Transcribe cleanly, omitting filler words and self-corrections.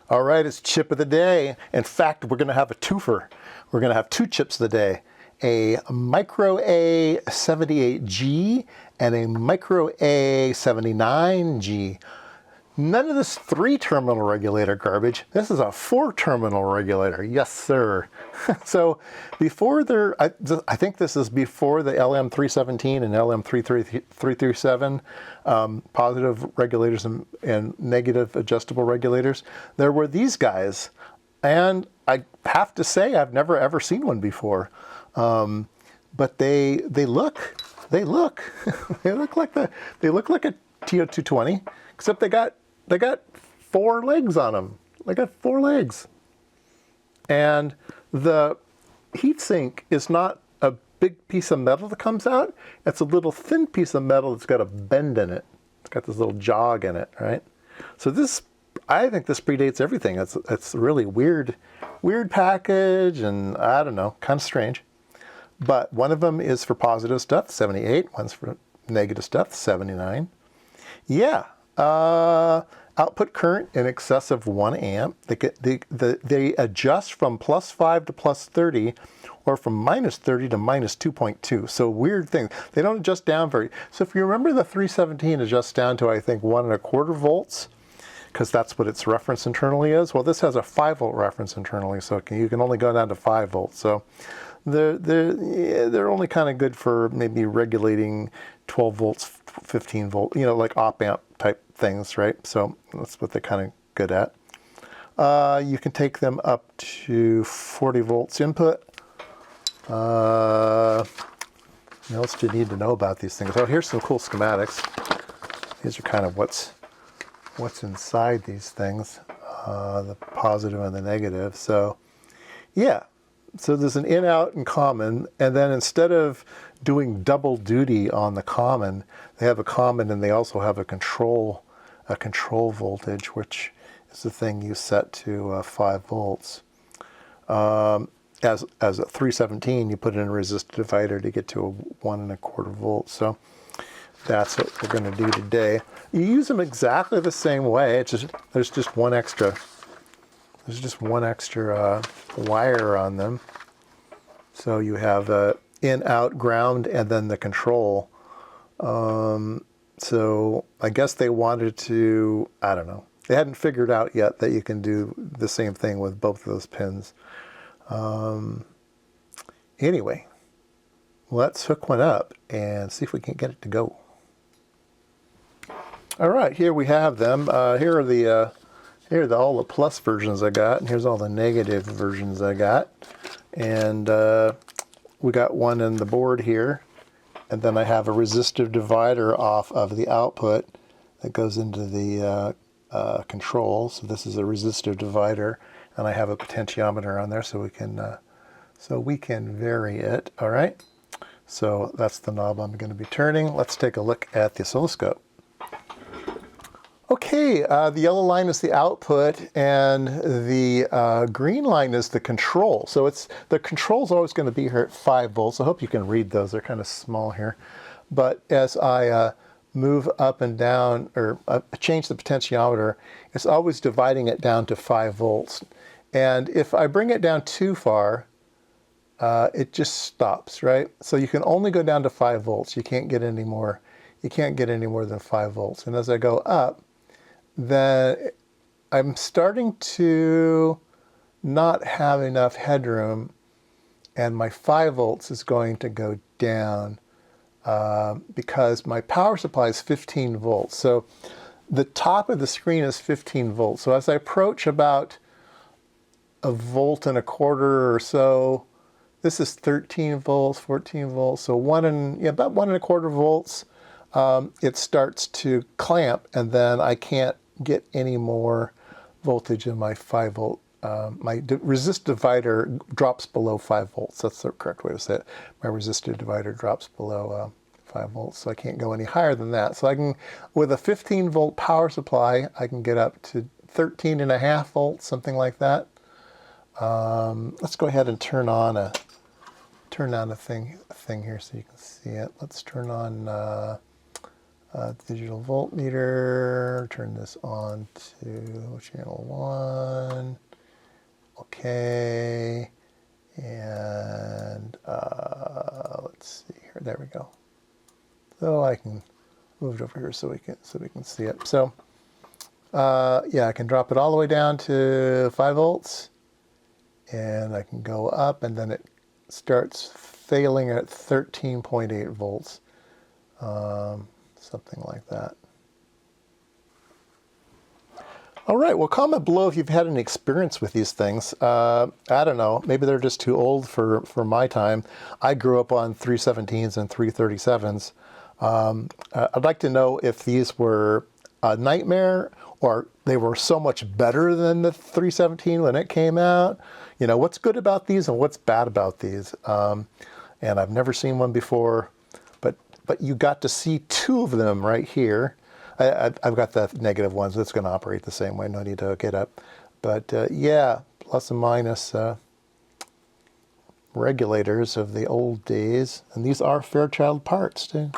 All right, it's chip of the day. In fact, we're going to have a twofer. We're going to have two chips of the day. A micro uA78G and a micro uA79G. None of this 3-terminal regulator garbage. This is a 4-terminal regulator. Yes, sir. So before there, I think this is before the LM317 and LM337 positive regulators and negative adjustable regulators. There were these guys, and I have to say I've never ever seen one before. But they look they look like a TO220, except they got 4 legs on them. They got 4 legs. And the heatsink is not a big piece of metal that comes out. It's a little thin piece of metal that's got a bend in it. It's got this little jog in it, right? So this, I think this predates everything. It's a really weird package, and I don't know, kind of strange. But one of them is for positive stuff, 78. One's for negative stuff, 79. Yeah. Output current in excess of 1 amp. They adjust from +5 to +30, or from -30 to -2.2. So weird thing. They don't adjust down very. So if you remember, the 317 adjusts down to, I think, 1.25 volts, because that's what its reference internally is. Well, this has a 5-volt reference internally, so you can only go down to 5 volts. So they're only kind of good for maybe regulating 12 volts, 15 volt, like op amp type things, right? So that's what they're kind of good at. You can take them up to 40 volts input. What else do you need to know about these things? Oh, here's some cool schematics. These are kind of what's inside these things, the positive and the negative. So yeah. So there's an in-out and common, and then instead of doing double duty on the common, they have a common and they also have a control voltage, which is the thing you set to 5 volts. As a 317, you put in a resistor divider to get to a 1.25 volts. So that's what we're going to do today. You use them exactly the same way. It's just there's just one extra wire on them. So you have in-out ground and then the control. So I guess they wanted to, I don't know. They hadn't figured out yet that you can do the same thing with both of those pins. Anyway, let's hook one up and see if we can get it to go. All right, here we have them. Here are all the plus versions I got, and here's all the negative versions I got. And we got one in the board here, and then I have a resistive divider off of the output that goes into the control. So this is a resistive divider, and I have a potentiometer on there so we can vary it. All right. So that's the knob I'm going to be turning. Let's take a look at the oscilloscope. Okay, the yellow line is the output, and the green line is the control. So the control is always going to be here at 5 volts. I hope you can read those. They're kind of small here. But as I move up and down, or change the potentiometer, it's always dividing it down to 5 volts. And if I bring it down too far, it just stops, right? So you can only go down to 5 volts. You can't get any more. You can't get any more than 5 volts. And as I go up, then I'm starting to not have enough headroom, and my 5 volts is going to go down because my power supply is 15 volts. So the top of the screen is 15 volts. So as I approach about 1.25 volts or so, this is 13 volts, 14 volts, so about 1.25 volts, it starts to clamp, and then I can't get any more voltage in my 5 volt. My resistor divider drops below 5 volts. That's the correct way to say it. My resistor divider drops below 5 volts, so I can't go any higher than that. So I can, with a 15 volt power supply, I can get up to 13.5 volts, something like that. Let's go ahead and turn on a thing here so you can see it. Let's turn on Digital voltmeter, turn this on to channel 1. Okay. And let's see here. There we go. So I can move it over here so we can see it. So yeah, I can drop it all the way down to 5 volts, and I can go up, and then it starts failing at 13.8 volts, something like that. All right, well, comment below if you've had any experience with these things. I don't know, maybe they're just too old for my time. I grew up on 317s and 337s. I'd like to know if these were a nightmare or they were so much better than the 317 when it came out. You know, what's good about these and what's bad about these? And I've never seen one before, but you got to see 2 of them right here. I've got the negative ones. It's going to operate the same way. No need to hook it up. But yeah, plus and minus regulators of the old days. And these are Fairchild parts too.